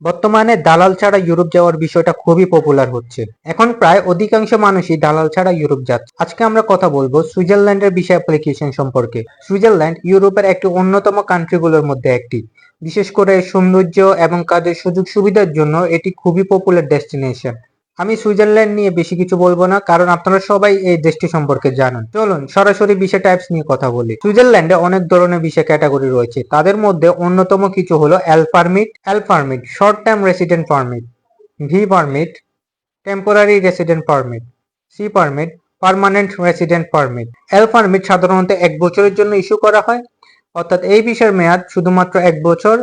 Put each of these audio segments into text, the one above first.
বর্তমানে দালাল ছাড়া ইউরোপ যাওয়ার বিষয়টা খুবই পপুলার হচ্ছে। এখন প্রায় অধিকাংশ মানুষই দালাল ছাড়া ইউরোপ যাচ্ছে। আজকে আমরা কথা বলবো সুইজারল্যান্ডের ভিসা অ্যাপ্লিকেশন সম্পর্কে। সুইজারল্যান্ড ইউরোপের একটি অন্যতম কান্ট্রিগুলোর মধ্যে একটি। বিশেষ করে সৌন্দর্য এবং কাজের সুযোগ সুবিধার জন্য এটি খুবই পপুলার ডেস্টিনেশন। আমি সুইজারল্যান্ড নিয়ে বেশি কিছু বলবো না, কারণ আপনারা সবাই এই দেশটি সম্পর্কে জানেন। চলুন সরাসরি ভিসা টাইপস নিয়ে কথা বলি। সুইজারল্যান্ডে অনেক ধরনের ভিসা ক্যাটাগরি রয়েছে। তাদের মধ্যে অন্যতম কিছু হলো L permit, short term resident permit, V permit, temporary resident permit, C permit, permanent resident permit. L permit সাধারণত 1 বছরের জন্য ইস্যু করা হয়, অর্থাৎ এই ভিসার মেয়াদ শুধুমাত্র 1 বছর।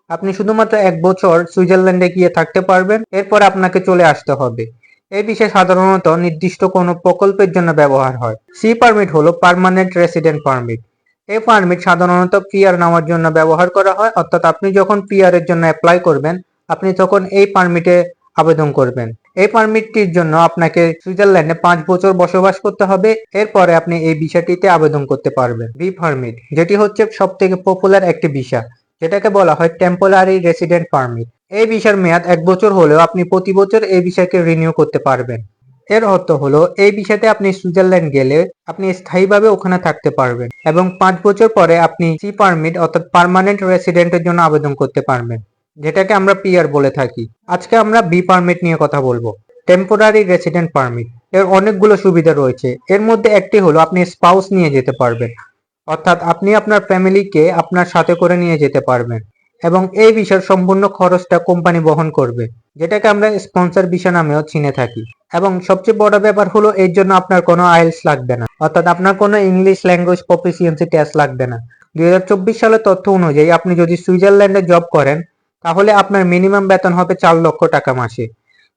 আপনি শুধুমাত্র 1 বছর সুইজারল্যান্ডে গিয়ে থাকতে পারবেন, এরপর আপনাকে চলে আসতে হবে। এই ভিসা সাধারণত নির্দিষ্ট কোনো প্রকল্পের জন্য ব্যবহার হয়। সি পারমিট হলো পার্মানেন্ট রেসিডেন্ট পারমিট। এই পারমিট সাধারণত পিআর নেওয়ার জন্য ব্যবহার করা হয়, অর্থাৎ আপনি যখন পিআর এর জন্য অ্যাপ্লাই করবেন, আপনি তখন এই পারমিটে আবেদন করবেন। এই পারমিটটির জন্য আপনাকে সুইজারল্যান্ডে 5 বছর বসবাস করতে হবে, এরপরে আপনি এই ভিসাটিতে আবেদন করতে পারবেন। বি পারমিট, যেটি হচ্ছে সব থেকে পপুলার একটি ভিসা, যেটাকে বলা হয় টেম্পোরারি রেসিডেন্ট পারমিট। এই ভিসার মেয়াদ 1 বছর হলেও আপনি প্রতি বছর এই ভিসাকে রিনিউ করতে পারবেন। এর অর্থ হলো এই ভিসাতে আপনি সুইজারল্যান্ড গেলে আপনি স্থায়ীভাবে ওখানে থাকতে পারবেন এবং 5 বছর পরে আপনি সি পারমিট অর্থাৎ পার্মানেন্ট রেসিডেন্টের জন্য আবেদন করতে পারবেন, যেটাকে আমরা পিআর বলে থাকি। আজকে আমরা বি পারমিট নিয়ে কথা বলবো, টেম্পোরারি রেসিডেন্ট পারমিট। এর অনেকগুলো সুবিধা রয়েছে। এর মধ্যে একটি হলো আপনি স্পাউস নিয়ে যেতে পারবেন, অর্থাৎ আপনি আপনার ফ্যামিলিকে আপনার সাথে করে নিয়ে যেতে পারবেন এবং এই ভিসার সম্পূর্ণ খরচটা কোম্পানি বহন করবে, যেটাকে আমরা স্পন্সর ভিসা নামেও চিনে থাকি। এবং সবচেয়ে বড় ব্যাপার হলো এর জন্য আপনার কোনো আইএলটিএস লাগবে না, অর্থাৎ আপনার কোনো ইংলিশ ল্যাঙ্গুয়েজ প্রফিসিয়েন্সি টেস্ট লাগবে না। 2024 সালের তথ্য অনুযায়ী আপনি যদি সুইজারল্যান্ডে জব করেন, তাহলে আপনার মিনিমাম বেতন হবে 4 লক্ষ টাকা মাসে।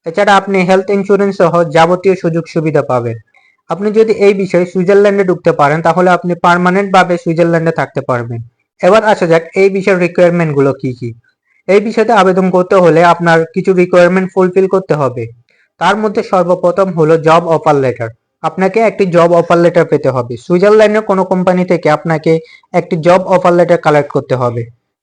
এছাড়া আপনি হেলথ ইন্স্যুরেন্স সহ যাবতীয় সুযোগ সুবিধা পাবেন। আপনি যদি এই বিষয়ে সুইজারল্যান্ডে ঢুকতে পারেন, তাহলে আপনি পার্মানেন্ট ভাবে সুইজারল্যান্ডে থাকতে পারবেন। এবার আসা যাক এই বিষয়ের রিকোয়ারমেন্ট গুলো কি কি। এই বিষয়তে আবেদন করতে হলে আপনার কিছু রিকোয়ারমেন্ট ফুলফিল করতে হবে। তার মধ্যে সর্বপ্রথম হলো জব অফার লেটার। আপনাকে একটি জব অফার লেটার পেতে হবে। সুইজারল্যান্ডের কোনো কোম্পানি থেকে আপনাকে একটি জব অফার লেটার কালেক্ট করতে হবে।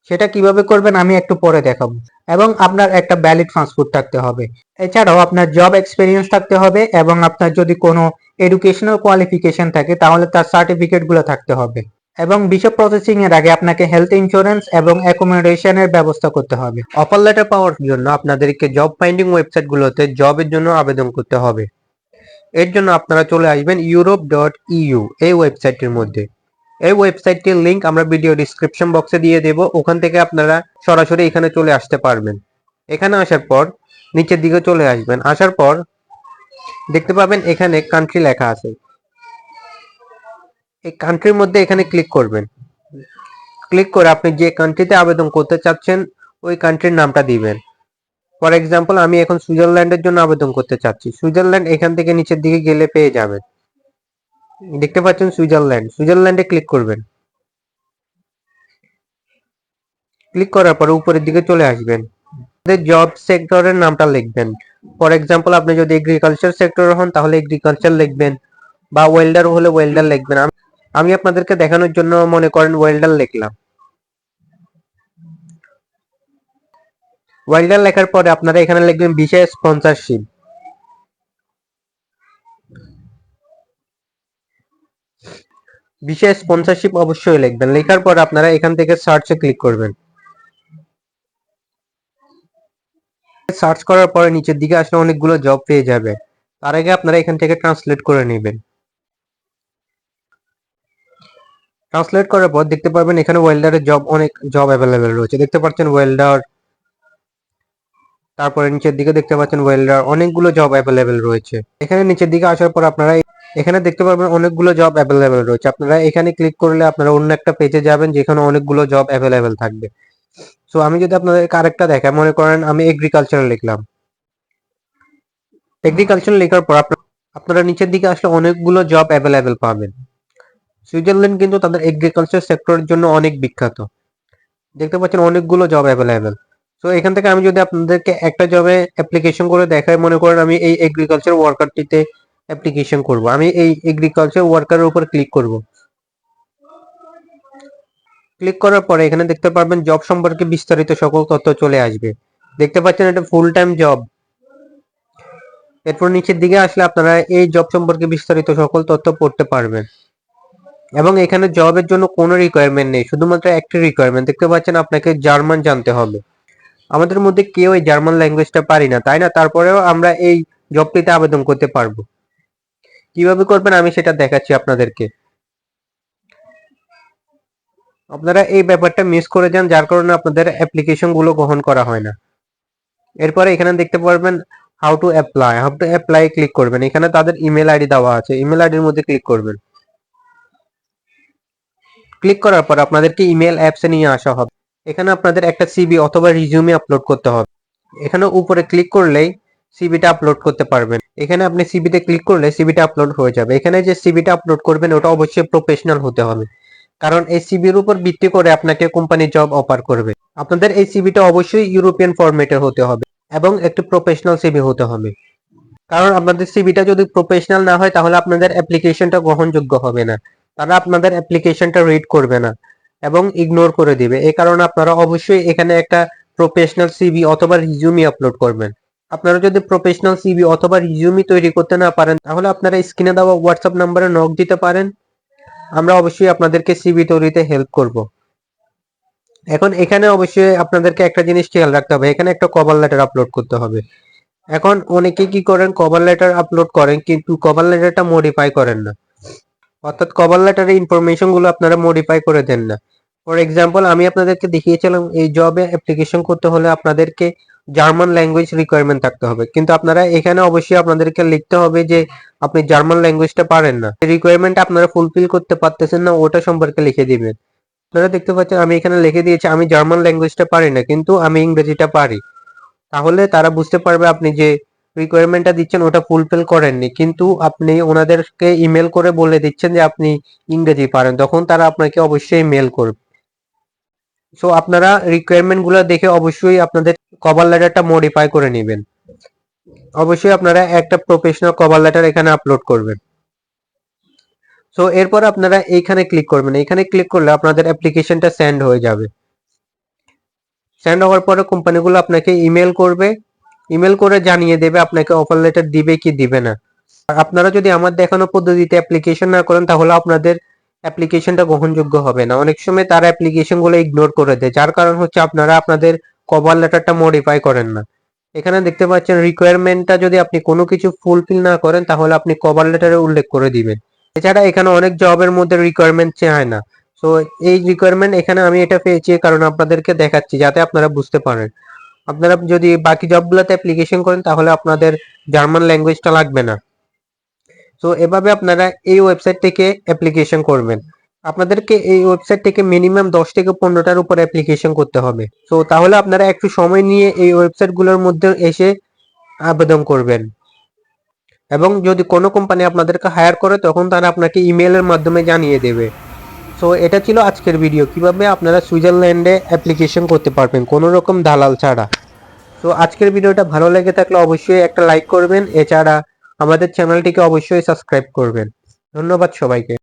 সেটা কিভাবে করবেন আমি একটু পরে দেখাবো। এবং আপনার একটা ভ্যালিড পাসপোর্ট থাকতে হবে। এছাড়াও আপনার জব এক্সপিরিয়েন্স থাকতে হবে এবং আপনার যদি কোনো এডুকেশনাল কোয়ালিফিকেশন থাকে তাহলে তার সার্টিফিকেট গুলো থাকতে হবে। এবং ভিসা প্রসেসিং এর আগে আপনাকে হেলথ ইন্স্যুরেন্স এবং অ্যাকোমোডেশনের ব্যবস্থা করতে হবে। অফার লেটার পাওয়ার জন্য আপনাদেরকে জব ফাইন্ডিং ওয়েবসাইটগুলোতে জবের জন্য আবেদন করতে হবে। এর জন্য আপনারা চলে আসবেন europe.eu এই ওয়েবসাইটের মধ্যে। এই ওয়েবসাইটটির লিংক আমরা ভিডিও ডিসক্রিপশন বক্সে দিয়ে দেব, ওখান থেকে আপনারা সরাসরি এখানে চলে আসতে পারবেন। এখানে আসার পর নিচের দিকে চলে আসবেন। আসার পর দেখতে পাবেন এখানে কান্ট্রি লেখা আছে। এই কান্ট্রির মধ্যে এখানে ক্লিক করবেন। ক্লিক করে আপনি যে কান্ট্রিতে আবেদন করতে চাচ্ছেন ওই কান্ট্রির নামটা দিবেন। ফর এক্সাম্পল আমি এখন সুইজারল্যান্ডের জন্য আবেদন করতে চাচ্ছি। সুইজারল্যান্ড এখান থেকে নিচের দিকে গেলে পেয়ে যাবেন। দেখতে পাচ্ছেন সুইজারল্যান্ড, সুইজারল্যান্ডে ক্লিক করবেন। ক্লিক করার পরে উপরের দিকে চলে আসবেন। জব সেক্টরের নামটা লিখবেন। ফর এক্সাম্পল আপনি যদি এগ্রিকালচার সেক্টর হন তাহলে এগ্রিকালচার লিখবেন, বা ওয়েল্ডার হলে ওয়েল্ডার লিখবেন। আমি আপনাদেরকে দেখানোর জন্য মনে করেন ওয়েল্ডার লিখলাম। ওয়েল্ডার লেখার পরে আপনারা এখানে লিখবেন ভিসা স্পন্সরশিপ। ভিসা স্পন্সরশিপ অবশ্যই লিখবেন। লেখার পর আপনারা এখান থেকে সার্চে ক্লিক করবেন। সার্চ করার পরে নিচের দিকে আসলে অনেকগুলো জব পেয়ে যাবে। তার আগে আপনারা এখান থেকে ট্রান্সলেট করে নেবেন। ট্রান্সলেট করার পর দেখতে পারবেন এখানে ওয়েল্ডারের অনেক জব অ্যাভেলেবেল রয়েছে। দেখতে পাচ্ছেন ওয়েল্ডার, তারপরে নিচের দিকে দেখতে পাচ্ছেন ওয়েল্ডার, অনেকগুলো জব অ্যাভেলেবেল রয়েছে। এখানে নিচের দিকে আসার পর আপনারা এখানে দেখতে পারবেন অনেকগুলো জব অ্যাভেলেবেল রয়েছে। আপনারা এখানে ক্লিক করলে আপনারা অন্য একটা পেজে যাবেন যেখানে অনেকগুলো জব অ্যাভেলেবেল থাকবে। সো আমি যদি আপনাদেরকে আরেকটা দেখাই, মনে করেন আমি এগ্রিকালচার লিখলাম। এগ্রিকালচার লেখার পর আপনারা নিচের দিকে আসলে অনেকগুলো জব অ্যাভেলেবেল পাবেন। সুইজারল্যান্ড কিন্তু তাদের এগ্রিকালচার সেক্টরের জন্য অনেক বিখ্যাত। দেখতে পাচ্ছেন অনেকগুলো জব অ্যাভেলেবেল। তো এখান থেকে আমি যদি আপনাদেরকে একটা জবে অ্যাপ্লিকেশন করে দেখাই, মনে করেন আমি এই এগ্রিকালচার ওয়ার্কারটিতে অ্যাপ্লিকেশন করব। আমি এই এগ্রিকালচার ওয়ার্কারের উপর ক্লিক করব। ক্লিক করার পরে এখানে দেখতে পারবেন জব সম্পর্কে বিস্তারিত সকল তথ্য চলে আসবে। দেখতে পাচ্ছেন এটা ফুল টাইম জব। এরপর নিচের দিকে আসলে আপনারা এই জব সম্পর্কে বিস্তারিত সকল তথ্য পড়তে পারবেন। এবং এখানে জবের জন্য কোনো রিকোয়ারমেন্ট নেই, শুধুমাত্র একটি রিকোয়ারমেন্ট। দেখতে পাচ্ছেন আপনাকে জার্মান জানতে হবে। আমাদের মধ্যে কেউ এই জার্মান ল্যাঙ্গুয়েজটা পারি না, তাই না? তারপরেও আমরা এই জবটিতে আবেদন করতে পারবো। কিভাবে করবেন আমি সেটা দেখাচ্ছি আপনাদেরকে। আপনারা এই ব্যাপারটা মিস করে যান, যার কারণে আপনাদের অ্যাপ্লিকেশন গুলো গ্রহণ করা হয় না। এরপরে এখানে দেখতে পারবেন হাউ টু অ্যাপ্লাই ক্লিক করবেন। এখানে তাদের ইমেল আইডি দেওয়া আছে, ইমেল আইডির মধ্যে ক্লিক করবেন। ক্লিক করার পর আপনাদেরকে ইমেল অ্যাপসে নিয়ে আসা হবে। এখানে আপনাদের একটা সিভি অথবা রিজিউমি আপলোড করতে হবে। এখানে উপরে ক্লিক করলেই সিভিটা আপলোড করতে পারবেন। এখানে আপনি সিভিতে ক্লিক করলে সিভিটা আপলোড হয়ে যাবে। এখানে যে সিভিটা আপলোড করবেন ওটা অবশ্যই প্রফেশনাল হতে হবে, কারণ এই সিভির উপর ভিত্তি করে আপনাকে কোম্পানি জব অফার করবে। আপনাদের এই সিভিটা অবশ্যই ইউরোপিয়ান ফরম্যাটের হতে হবে এবং একটি প্রফেশনাল সিভি হতে হবে। কারণ আপনাদের সিভিটা যদি প্রফেশনাল না হয় তাহলে আপনাদের অ্যাপ্লিকেশনটা গ্রহণযোগ্য হবে না। তারা আপনাদের অ্যাপ্লিকেশনটা রিড করবে না এবং ইগনোর করে দিবে। এই কারণে আপনারা অবশ্যই এখানে একটা প্রফেশনাল সিভি অথবা রিজিউমি আপলোড করবেন। আপনারা যদি প্রফেশনাল সিভি অথবা রিজিউমি তৈরি করতে না পারেন তাহলে আপনারা স্ক্রিনে দেওয়া হোয়াটসঅ্যাপ নাম্বারে নক দিতে পারেন। আমরা অবশ্যই আপনাদেরকে সিভি তৈরিতে হেল্প করব। এখন এখানে অবশ্যই আপনাদেরকে একটা জিনিস খেয়াল রাখতে হবে, এখানে একটা কভার লেটার আপলোড করতে হবে। এখন অনেকে কি করেন, কভার লেটার আপলোড করেন কিন্তু কভার লেটারটা মডিফাই করেন না, অর্থাৎ কভার লেটারের ইনফরমেশন গুলো আপনারা মডিফাই করে দেন না। ফর এক্সাম্পল আমি আপনাদেরকে দেখিয়েছিলাম এই জবে অ্যাপ্লিকেশন করতে হলে আপনাদেরকে জার্মান ল্যাঙ্গুয়েজ রিকোয়ারমেন্ট থাকতে হবে, কিন্তু আপনারা এখানে অবশ্যই আপনাদেরকে লিখতে হবে যে আপনি জার্মান ল্যাঙ্গুয়েজটা পারেন না, রিকোয়ারমেন্ট আপনারা ফুলফিল করতে পারতেছেন না, ওটা সম্পর্কে লিখে দিবেন। আপনারা দেখতে পাচ্ছেন আমি এখানে লিখে দিয়েছি আমি জার্মান ল্যাঙ্গুয়েজটা পারি না কিন্তু আমি ইংরেজিটা পারি। তাহলে তারা বুঝতে পারবে আপনি যে রিকোয়ারমেন্টটা দিচ্ছেন ওটা ফুলফিল করেননি, কিন্তু আপনি ওনাদেরকে ইমেল করে বলে দিচ্ছেন যে আপনি ইংরেজি পারেন, তখন তারা আপনাকে অবশ্যই মেল করবে। সো আপনারা রিকোয়ারমেন্ট গুলো দেখে অবশ্যই আপনাদের কভার লেটারটা মডিফাই করে নেবেন। অবশ্যই আপনারা একটা প্রফেশনাল কভার লেটার এখানে আপলোড করবেন। সো এরপর আপনারা এইখানে ক্লিক করবেন। এখানে ক্লিক করলে আপনাদের অ্যাপ্লিকেশনটা সেন্ড হয়ে যাবে। সেন্ড হওয়ার পরে কোম্পানিগুলো আপনাকে ইমেল করবে, ইমেল করে জানিয়ে দেবে আপনাকে অফার লেটার দিবে কি দিবে না। আর আপনারা যদি আমার দেখানো পদ্ধতিতে অ্যাপ্লিকেশন না করেন তাহলে আপনাদের অ্যাপ্লিকেশনটা গ্রহণযোগ্য হবে না। অনেক সময় তারা অ্যাপ্লিকেশন গুলো ইগনোর করে দেয়, যার কারণ হচ্ছে আপনারা আপনাদের কভার লেটারটা মডিফাই করেন না। এখানে দেখতে পাচ্ছেন রিকোয়ারমেন্টটা যদি আপনি কোনো কিছু ফুলফিল না করেন তাহলে আপনি কভার লেটারে উল্লেখ করে দিবেন। এছাড়া এখানে অনেক জবের মধ্যে রিকোয়ারমেন্ট চায় না। তো এই রিকোয়ারমেন্ট এখানে আমি এটা পেয়েছি কারণ আপনাদেরকে দেখাচ্ছি যাতে আপনারা বুঝতে পারেন। আপনারা যদি বাকি জবগুলোতে অ্যাপ্লিকেশন করেন তাহলে আপনাদের জার্মান ল্যাঙ্গুয়েজটা লাগবে না। তো এভাবে আপনারা এই ওয়েবসাইট থেকে অ্যাপ্লিকেশন করবেন। আপনাদেরকে এই ওয়েবসাইট থেকে মিনিমাম 10 থেকে 15টার উপর অ্যাপ্লিকেশন করতে হবে। তো তাহলে আপনারা একটু সময় নিয়ে এই ওয়েবসাইটগুলোর মধ্যে এসে আবেদন করবেন। এবং যদি কোনো কোম্পানি আপনাদেরকে হায়ার করে তখন তারা আপনাকে ইমেলের মাধ্যমে জানিয়ে দেবে। সো এটা ছিল আজকের ভিডিও, কিভাবে আপনারা সুইজারল্যান্ডে অ্যাপ্লিকেশন করতে পারবেন কোনো রকম দালাল ছাড়া। তো আজকের ভিডিওটা ভালো লেগে থাকলে অবশ্যই একটা লাইক করবেন, এছাড়া আমাদের চ্যানেলটিকে অবশ্যই সাবস্ক্রাইব করবেন। ধন্যবাদ সবাইকে।